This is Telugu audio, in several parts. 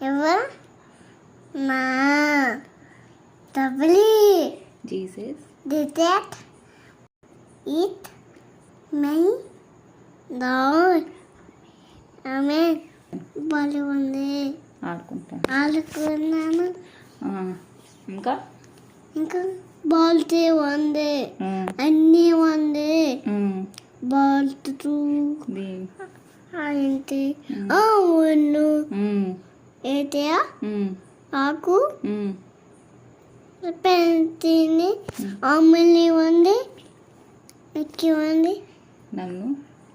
ఎవరు నా W Jesus did that eat my dog amen బాగా ఉంది ఆడుకుంటాను. ఆడుకున్నాను ఇంకా ఇంకా బాల్ ఉంది ఉమ్, అన్నీ ఉంది ఉమ్, బాల్ దీ- ఏంటి అవును ఉమ్, ఏంటియా ఉమ్, ఆకు ఉమ్, పెంచిని అమ్మని ఉంది ఎక్కి ఉంది నన్ను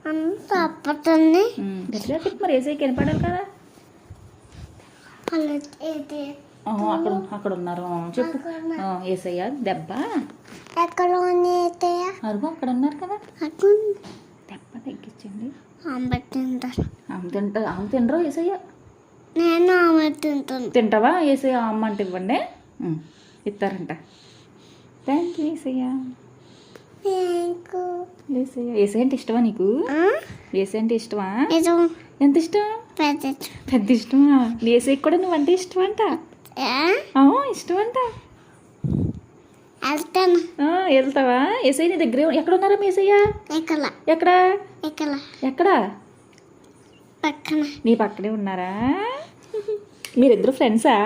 అంత అప్పతుంది గట్టిగా చెప్పు మరి ఏసైకి వినపడాలి కదా. అలా ఏంటి అక్కడ అక్కడ ఉన్నారు చెప్పు. ఏసయ్య దెబ్బ ఎక్కడ ఉంది ఏంటయ్యా అరుగు అక్కడ ఉన్నారు కదా. అటు దెబ్బ తగ్గించండి. ఆమె తింటారు ఆమె తినరు ఏసయ్య. నేను ఆమె తింటాను తింటావా ఏసయ్య అమ్మ అంటే ఇవ్వండి. ఇస్తారంట. థ్యాంక్ యూ ఏసయ్య. ఏసయ్య ఏసయ్య అంటే ఇష్టమా నీకు? ఏసయ్య అంటే ఇష్టమా? ఇది ఎంత ఇష్టం? పెద్ద పెద్ద ఇష్టమా? ఏసయ్యకి కూడా నువ్వంటే ఇష్టం అంట. ఇష్టం అంట. వెళ్తాను వెళ్తావా? ఏసయ్య నీ దగ్గర ఎక్కడ ఉన్నారా మీ ఏసయ్య? ఇక్కడ ఎక్కడ ఇక్కడ ఎక్కడ? పక్కన నీ పక్కనే ఉన్నారా? మీరిద్దరు ఫ్రెండ్సా?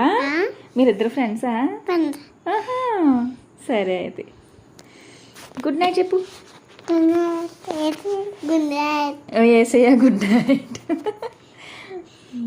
మీరిద్దరు ఫ్రెండ్సా? పెద్ద ఆహా, సరే అయితే గుడ్ నైట్ చెప్పు. గుడ్ నైట్ ఏసయ్య గుడ్ నైట్.